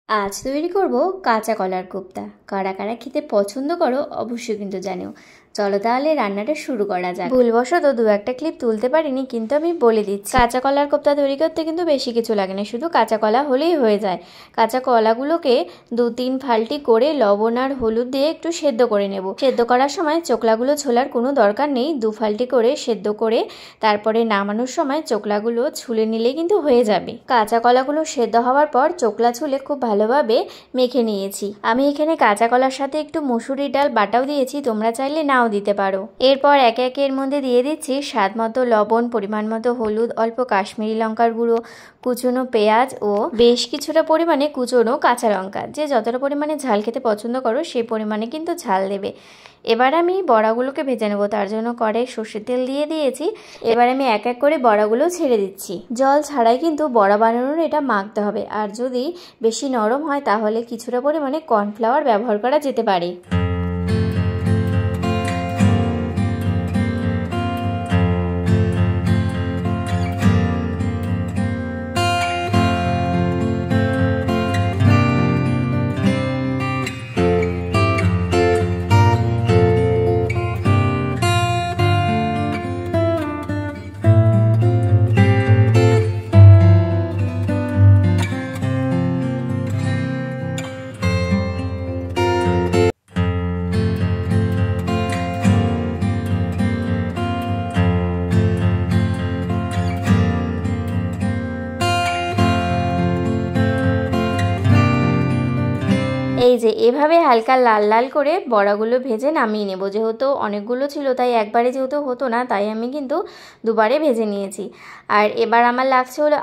আজ তৈরি করব কাঁচা কলার কোপ্তা। কারা কারা খেতে পছন্দ করো অবশ্যই কিন্তু জানিও। চলো তাহলে রান্নাটা শুরু করা যাক। ভুলবশত দু একটা ক্লিপ তুলতে পারিনি, কিন্তু আমি বলে দিচ্ছি। কাঁচা কলার কোপ্তা তৈরি করতে কিন্তু বেশি কিছু লাগে না, শুধু কাঁচা কলা হলেই হয়ে যায়। কাঁচা কলাগুলোকে 2-3 ফাল্টি করে লবণ আর হলুদ দিয়ে একটু সেদ্ধ করে নেব। সেদ্ধ করার সময় চোকলাগুলো ছোলার কোনো দরকার নেই, 2 ফাল্টি করে সেদ্ধ করে তারপরে নামানোর সময় চোকলাগুলো ছুলে নিলেই কিন্তু হয়ে যাবে। কাঁচা কলাগুলো সেদ্ধ হওয়ার পর চোকলা ছুলে খুব ভালোভাবে মেখে নিয়েছি। আমি এখানে কাঁচা কলার সাথে একটু মসুরির ডাল বাটাও দিয়েছি, তোমরা চাইলে নাও দিতে পারো। এরপর একে একে এর মধ্যে দিয়ে দিচ্ছি স্বাদ মতো লবণ, পরিমাণ মতো হলুদ, অল্প কাশ্মীরি লঙ্কার গুঁড়ো, কুচনো পেঁয়াজ ও বেশ কিছুটা পরিমাণে কুচনো কাঁচা লঙ্কা। যে যতটা পরিমাণে ঝাল খেতে পছন্দ করো সেই পরিমাণে কিন্তু ঝাল দেবে। এবার আমি বড়াগুলোকে ভেজে নেবো, তার জন্য কড়াই সর্ষের তেল দিয়ে দিয়েছি। এবার আমি এক এক করে বড়াগুলো ছেড়ে দিচ্ছি। জল ছাড়াই কিন্তু বড়া বানানোর এটা মাখতে হবে, আর যদি বেশি নরম হয় তাহলে কিছুটা পরিমাণে কর্নফ্লাওয়ার ব্যবহার করা যেতে পারে। এই যে এভাবে হালকা লাল লাল করে বড়াগুলো ভেজে নামিয়ে নেব। যেহেতু অনেকগুলো ছিল তাই একবারে যেহেতু হতো না, তাই আমি কিন্তু দুবারে ভেজে নিয়েছি। আর এবার আমার লাগছে হলো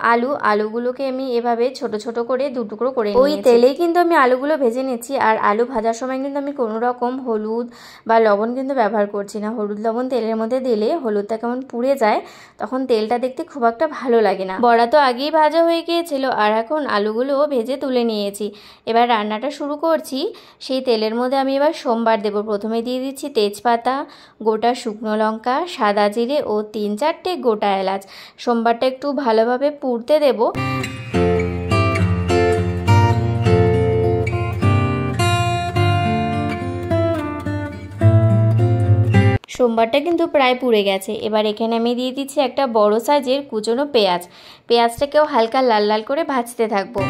আলুগুলোকে আমি এভাবে ছোট ছোট করে 2 টুকরো করে ওই তেলেই কিন্তু আমি আলুগুলো ভেজে নিচ্ছি। আর আলু ভাজার সময় কিন্তু আমি কোনো রকম হলুদ বা লবণ কিন্তু ব্যবহার করছি না। হলুদ লবণ তেলের মধ্যে দিলে হলুদটা কেমন পুড়ে যায়, তখন তেলটা দেখতে খুব একটা ভালো লাগে না। বড়া তো আগেই ভাজা হয়ে গিয়েছিল, আর এখন আলুগুলো ভেজে তুলে নিয়েছি। এবার রান্নাটা শুরু করছি। সেই তেলের মধ্যে আমি এবার সোমবার দেব। প্রথমে দিয়ে দিচ্ছি তেজপাতা, গোটা শুকনো লঙ্কা, সাদা জিরে ও 3-4টে গোটা এলাচ। সোমবারটা একটু ভালোভাবে পুড়তে দেব। সোমবারটা কিন্তু প্রায় পুড়ে গেছে। এবার এখানে আমি দিয়ে দিচ্ছি একটা বড় সাইজের কুচনো পেঁয়াজ। পেঁয়াজটাকেও হালকা লাল লাল করে ভাজতে থাকবো।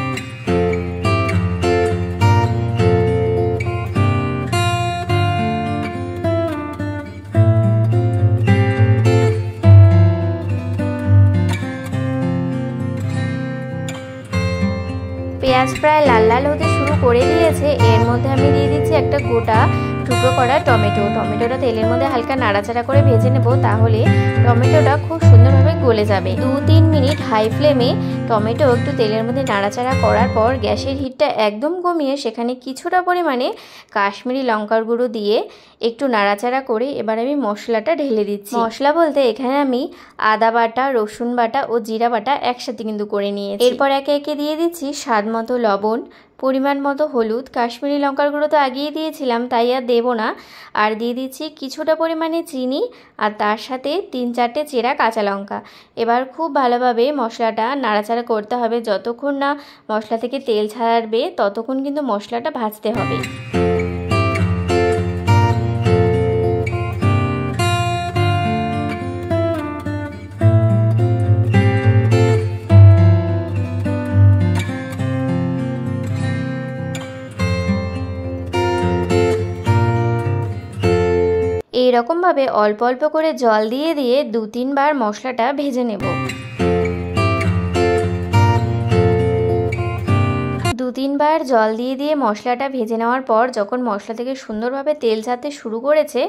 পেঁয়াজ প্রায় লাল লাল হতে শুরু করে দিয়েছে। এর মধ্যে আমি দিয়ে দিচ্ছি একটা গোটা টুকরো করা টমেটোটা তেলের মধ্যে হালকা নাড়াচাড়া করে ভেজে নেব, তাহলে টমেটোটা খুব সুন্দরভাবে গলে যাবে। 2-3 মিনিট হাই ফ্লেমে টমেটো একটু তেলের মধ্যে নাড়াচাড়া করার পর গ্যাসের হিটটা একদম কমিয়ে সেখানে কিছুটা পরিমাণে কাশ্মীরি লঙ্কার গুঁড়ো দিয়ে একটু নাড়াচাড়া করে এবার আমি মশলাটা ঢেলে দিচ্ছি। মশলা বলতে এখানে আমি আদা বাটা, রসুন বাটা ও জিরা বাটা একসাথে কিন্তু করে নিয়েছি। এরপর একে একে দিয়ে দিচ্ছি স্বাদ মতো লবণ, পরিমাণ মতো হলুদ, কাশ্মীরি লঙ্কার গুঁড়ো তো আগিয়ে দিয়েছিলাম তাই আর দেবো না। আর দিয়ে দিচ্ছি কিছুটা পরিমাণে চিনি, আর তার সাথে 3-4টে চেরা কাঁচা লঙ্কা। এবার খুব ভালোভাবে মশলাটা নাড়াচাড়া করতে হবে। যতক্ষণ না মশলা থেকে তেল ছাড়বে ততক্ষণ কিন্তু মশলাটা ভাজতে হবে। এইরকমভাবে অল্প অল্প করে জল দিয়ে দিয়ে 2-3 বার মশলাটা ভেজে নেব। 2-3 বার জল দিয়ে দিয়ে মশলাটা ভেজে নেওয়ার পর যখন মশলা থেকে সুন্দরভাবে তেল ছাড়তে শুরু করেছে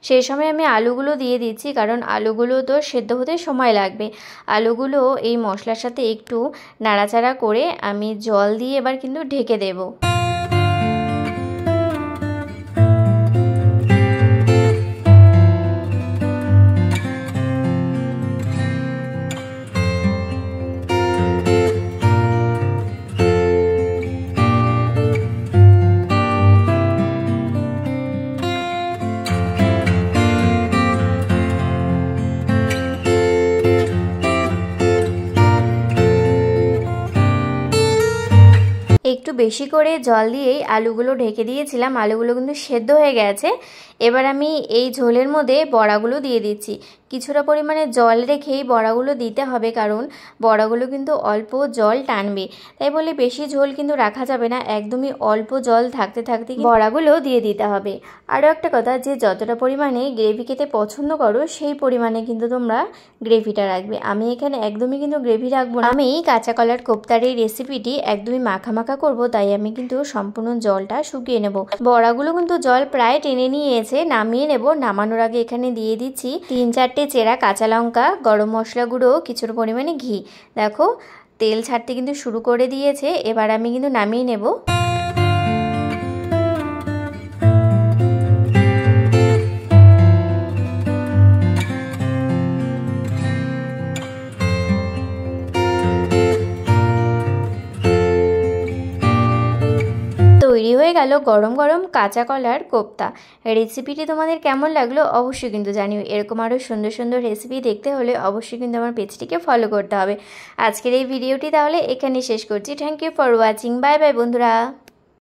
সেই সময় আমি আলুগুলো দিয়ে দিচ্ছি, কারণ আলুগুলো তো সেদ্ধ হতে সময় লাগবে। আলুগুলো এই মশলার সাথে একটু নাড়াচাড়া করে আমি জল দিয়ে এবার কিন্তু ঢেকে দেব। একটু বেশি করে জল দিয়েই আলুগুলো ঢেকে দিয়েছিলাম। আলুগুলো কিন্তু সেদ্ধ হয়ে গেছে। এবার আমি এই ঝোলের মধ্যে বড়াগুলো দিয়ে দিচ্ছি। কিছুটা পরিমাণে জল রেখেই বড়াগুলো দিতে হবে, কারণ বড়াগুলো কিন্তু অল্প জল টানবে। তাই বলে বেশি ঝোল কিন্তু রাখা যাবে না, একদমই অল্প জল থাকতে থাকতে বড়াগুলো দিয়ে দিতে হবে। আরও একটা কথা, যে যতটা পরিমাণে গ্রেভি খেতে পছন্দ করো সেই পরিমাণে কিন্তু তোমরা গ্রেভিটা রাখবে। আমি এখানে একদমই কিন্তু গ্রেভি রাখবো না। আমি কাঁচা কলার কোপ্তার এই রেসিপিটি একদমই মাখা মাখা করবো, তাই আমি কিন্তু সম্পূর্ণ জলটা শুকিয়ে নেব। বড়াগুলো কিন্তু জল প্রায় টেনে নিয়েছে, নামিয়ে নেব। নামানোর আগে এখানে দিয়ে দিচ্ছি 3-4টে চেরা কাঁচা লঙ্কা, গরম মশলা গুঁড়ো, কিছুটা পরিমাণে ঘি। দেখো তেল ছাড়তে কিন্তু শুরু করে দিয়েছে। এবার আমি কিন্তু নামিয়ে নেব। তৈরি হয়ে গেল গরম গরম কাঁচা কলার কোপ্তা। রেসিপিটি তোমাদের কেমন লাগলো অবশ্যই কিন্তু জানিও। এরকম আরও সুন্দর সুন্দর রেসিপি দেখতে হলে অবশ্যই কিন্তু আমার পেজটিকে ফলো করতে হবে। আজকের এই ভিডিওটি তাহলে এখানেই শেষ করছি। Thank you for watching. Bye bye বন্ধুরা।